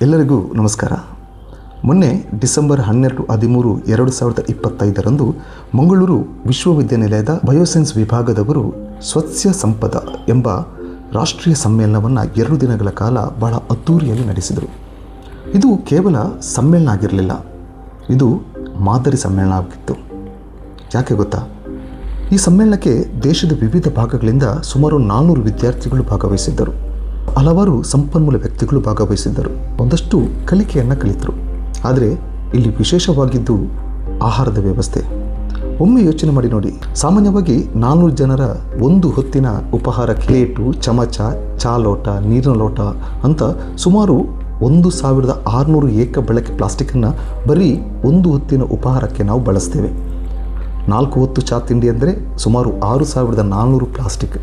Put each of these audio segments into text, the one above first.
ಎಲ್ಲರಿಗೂ ನಮಸ್ಕಾರ. ಮೊನ್ನೆ ಡಿಸೆಂಬರ್ 12, 13, 2025 ಮಂಗಳೂರು ವಿಶ್ವವಿದ್ಯಾನಿಲಯದ ಬಯೋಸೈನ್ಸ್ ವಿಭಾಗದವರು ಸ್ವಚ್ಛ ಸಂಪದ ಎಂಬ ರಾಷ್ಟ್ರೀಯ ಸಮ್ಮೇಳನವನ್ನು 2 ದಿನಗಳ ಕಾಲ ಬಹಳ ಅದ್ದೂರಿಯಾಗಿ ನಡೆಸಿದರು. ಇದು ಕೇವಲ ಸಮ್ಮೇಳನ ಆಗಿರಲಿಲ್ಲ, ಇದು ಮಾದರಿ ಸಮ್ಮೇಳನ ಆಗಿತ್ತು. ಯಾಕೆ ಗೊತ್ತಾ? ಈ ಸಮ್ಮೇಳನಕ್ಕೆ ದೇಶದ ವಿವಿಧ ಭಾಗಗಳಿಂದ ಸುಮಾರು 400 ವಿದ್ಯಾರ್ಥಿಗಳು ಭಾಗವಹಿಸಿದ್ದರು. ಹಲವಾರು ಸಂಪನ್ಮೂಲ ವ್ಯಕ್ತಿಗಳು ಭಾಗವಹಿಸಿದ್ದರು. ಒಂದಷ್ಟು ಕಲಿಕೆಯನ್ನು ಕಲಿತರು. ಆದರೆ ಇಲ್ಲಿ ವಿಶೇಷವಾಗಿದ್ದು ಆಹಾರದ ವ್ಯವಸ್ಥೆ. ಒಮ್ಮೆ ಯೋಚನೆ ಮಾಡಿ ನೋಡಿ, ಸಾಮಾನ್ಯವಾಗಿ 400 ಜನರ ಒಂದು ಹೊತ್ತಿನ ಉಪಹಾರ ಪ್ಲೇಟು, ಚಮಚ, ಚಾ ಲೋಟ, ನೀರಿನ ಲೋಟ ಅಂತ ಸುಮಾರು 1600 ಏಕ ಬಳಕೆ ಪ್ಲಾಸ್ಟಿಕ್ಕನ್ನು ಬರೀ ಒಂದು ಹೊತ್ತಿನ ಉಪಹಾರಕ್ಕೆ ನಾವು ಬಳಸ್ತೇವೆ. 4 ಹೊತ್ತು ಚಾ ತಿಂಡಿ ಅಂದರೆ ಸುಮಾರು 6400 ಪ್ಲಾಸ್ಟಿಕ್.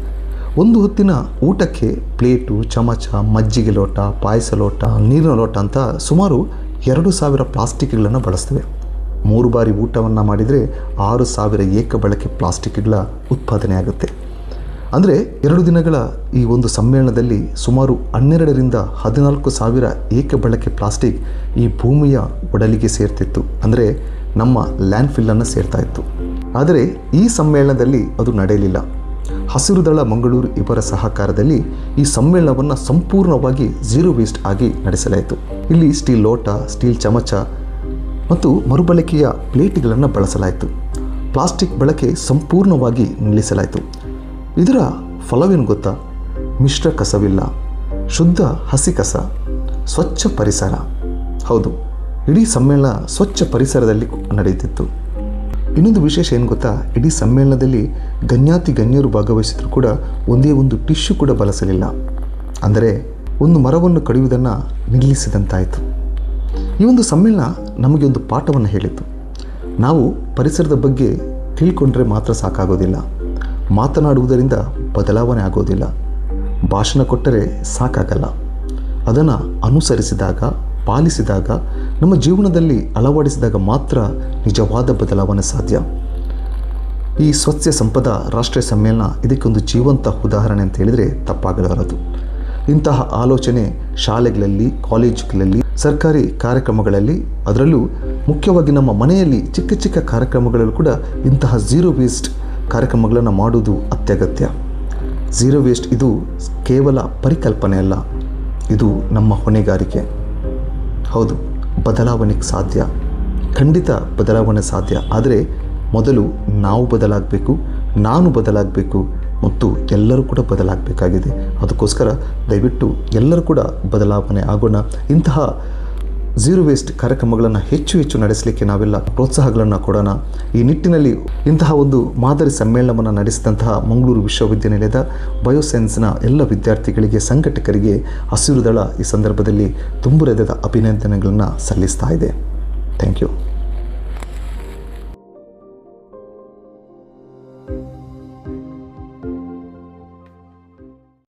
ಒಂದು ಹೊತ್ತಿನ ಊಟಕ್ಕೆ ಪ್ಲೇಟು, ಚಮಚ, ಮಜ್ಜಿಗೆ ಲೋಟ, ಪಾಯಸ ಲೋಟ, ನೀರಿನ ಲೋಟ ಅಂತ ಸುಮಾರು 2000 ಪ್ಲಾಸ್ಟಿಕ್ಗಳನ್ನು ಬಳಸ್ತೇವೆ. 3 ಬಾರಿ ಊಟವನ್ನು ಮಾಡಿದರೆ 6000 ಏಕ ಬಳಕೆ ಪ್ಲಾಸ್ಟಿಕ್ಗಳ ಉತ್ಪಾದನೆ ಆಗುತ್ತೆ. ಅಂದರೆ 2 ದಿನಗಳ ಈ ಒಂದು ಸಮ್ಮೇಳನದಲ್ಲಿ ಸುಮಾರು 12ರಿಂದ 14,000 ಏಕ ಬಳಕೆ ಪ್ಲಾಸ್ಟಿಕ್ ಈ ಭೂಮಿಯ ಒಡಲಿಗೆ ಸೇರ್ತಿತ್ತು. ಅಂದರೆ ನಮ್ಮ ಲ್ಯಾಂಡ್ಫಿಲ್ಲನ್ನು ಸೇರ್ತಾ ಇತ್ತು. ಆದರೆ ಈ ಸಮ್ಮೇಳನದಲ್ಲಿ ಅದು ನಡೆಯಲಿಲ್ಲ. ಹಸಿರು ದಳ ಮಂಗಳೂರು ಇವರ ಸಹಕಾರದಲ್ಲಿ ಈ ಸಮ್ಮೇಳನವನ್ನು ಸಂಪೂರ್ಣವಾಗಿ ಝೀರೋ ವೇಸ್ಟ್ ಆಗಿ ನಡೆಸಲಾಯಿತು. ಇಲ್ಲಿ ಸ್ಟೀಲ್ ಲೋಟ, ಸ್ಟೀಲ್ ಚಮಚ ಮತ್ತು ಮರುಬಳಕೆಯ ಪ್ಲೇಟ್ಗಳನ್ನು ಬಳಸಲಾಯಿತು. ಪ್ಲಾಸ್ಟಿಕ್ ಬಳಕೆ ಸಂಪೂರ್ಣವಾಗಿ ನಿಲ್ಲಿಸಲಾಯಿತು. ಇದರ ಫಲವೇನು ಗೊತ್ತಾ? ಮಿಶ್ರ ಕಸವಿಲ್ಲ, ಶುದ್ಧ ಹಸಿ ಕಸ, ಸ್ವಚ್ಛ ಪರಿಸರ. ಹೌದು, ಇಡೀ ಸಮ್ಮೇಳನ ಸ್ವಚ್ಛ ಪರಿಸರದಲ್ಲಿ ನಡೆಯುತ್ತಿತ್ತು. ಇನ್ನೊಂದು ವಿಶೇಷ ಏನು ಗೊತ್ತಾ? ಇಡೀ ಸಮ್ಮೇಳನದಲ್ಲಿ ಗಣ್ಯರು ಭಾಗವಹಿಸಿದ್ರು ಕೂಡ ಒಂದೇ ಒಂದು ಟಿಶ್ಯೂ ಕೂಡ ಬಳಸಲಿಲ್ಲ. ಅಂದರೆ ಒಂದು ಮರವನ್ನು ಕಡಿಯುವುದನ್ನು ನಿಲ್ಲಿಸಿದಂತಾಯಿತು. ಈ ಒಂದು ಸಮ್ಮೇಳನ ನಮಗೆ ಒಂದು ಪಾಠವನ್ನು ಹೇಳಿತು. ನಾವು ಪರಿಸರದ ಬಗ್ಗೆ ತಿಳ್ಕೊಂಡ್ರೆ ಮಾತ್ರ ಸಾಕಾಗೋದಿಲ್ಲ. ಮಾತನಾಡುವುದರಿಂದ ಬದಲಾವಣೆ ಆಗೋದಿಲ್ಲ. ಭಾಷಣ ಕೊಟ್ಟರೆ ಸಾಕಾಗಲ್ಲ. ಅದನ್ನು ಅನುಸರಿಸಿದಾಗ, ಪಾಲಿಸಿದಾಗ, ನಮ್ಮ ಜೀವನದಲ್ಲಿ ಅಳವಡಿಸಿದಾಗ ಮಾತ್ರ ನಿಜವಾದ ಬದಲಾವಣೆ ಸಾಧ್ಯ. ಈ ಸ್ವಚ್ಛ ಸಂಪದ ರಾಷ್ಟ್ರೀಯ ಸಮ್ಮೇಳನ ಇದಕ್ಕೊಂದು ಜೀವಂತ ಉದಾಹರಣೆ ಅಂತ ಹೇಳಿದರೆ ತಪ್ಪಾಗಲಾರದು. ಇಂತಹ ಆಲೋಚನೆ ಶಾಲೆಗಳಲ್ಲಿ, ಕಾಲೇಜುಗಳಲ್ಲಿ, ಸರ್ಕಾರಿ ಕಾರ್ಯಕ್ರಮಗಳಲ್ಲಿ, ಅದರಲ್ಲೂ ಮುಖ್ಯವಾಗಿ ನಮ್ಮ ಮನೆಯಲ್ಲಿ ಚಿಕ್ಕ ಚಿಕ್ಕ ಕಾರ್ಯಕ್ರಮಗಳಲ್ಲೂ ಕೂಡ ಇಂತಹ ಝೀರೋ ವೇಸ್ಟ್ ಕಾರ್ಯಕ್ರಮಗಳನ್ನು ಮಾಡುವುದು ಅತ್ಯಗತ್ಯ. ಝೀರೋ ವೇಸ್ಟ್ ಇದು ಕೇವಲ ಪರಿಕಲ್ಪನೆ ಅಲ್ಲ, ಇದು ನಮ್ಮ ಹೊಣೆಗಾರಿಕೆ. ಹೌದು, ಬದಲಾವಣೆಗೆ ಸಾಧ್ಯ, ಖಂಡಿತ ಬದಲಾವಣೆ ಸಾಧ್ಯ. ಆದರೆ ಮೊದಲು ನಾವು ಬದಲಾಗಬೇಕು, ನಾನು ಬದಲಾಗಬೇಕು ಮತ್ತು ಎಲ್ಲರೂ ಕೂಡ ಬದಲಾಗಬೇಕಾಗಿದೆ. ಅದಕ್ಕೋಸ್ಕರ ದಯವಿಟ್ಟು ಎಲ್ಲರೂ ಕೂಡ ಬದಲಾವಣೆ ಆಗೋಣ. ಇಂತಹ ಝೀರೋ ವೇಸ್ಟ್ ಕಾರ್ಯಕ್ರಮಗಳನ್ನು ಹೆಚ್ಚು ನಡೆಸಲಿಕ್ಕೆ ನಾವೆಲ್ಲ ಪ್ರೋತ್ಸಾಹಗಳನ್ನು ಕೊಡೋಣ. ಈ ನಿಟ್ಟಿನಲ್ಲಿ ಇಂತಹ ಒಂದು ಮಾದರಿ ಸಮ್ಮೇಳನವನ್ನು ನಡೆಸಿದಂತಹ ಮಂಗಳೂರು ವಿಶ್ವವಿದ್ಯಾನಿಲಯದ ಬಯೋಸೈನ್ಸ್ನ ಎಲ್ಲ ವಿದ್ಯಾರ್ಥಿಗಳಿಗೆ, ಸಂಘಟಕರಿಗೆ ಹಸಿರು ದಳ ಈ ಸಂದರ್ಭದಲ್ಲಿ ತುಂಬು ಹೃದಯದ ಅಭಿನಂದನೆಗಳನ್ನು ಸಲ್ಲಿಸ್ತಾ ಇದೆ. Thank you.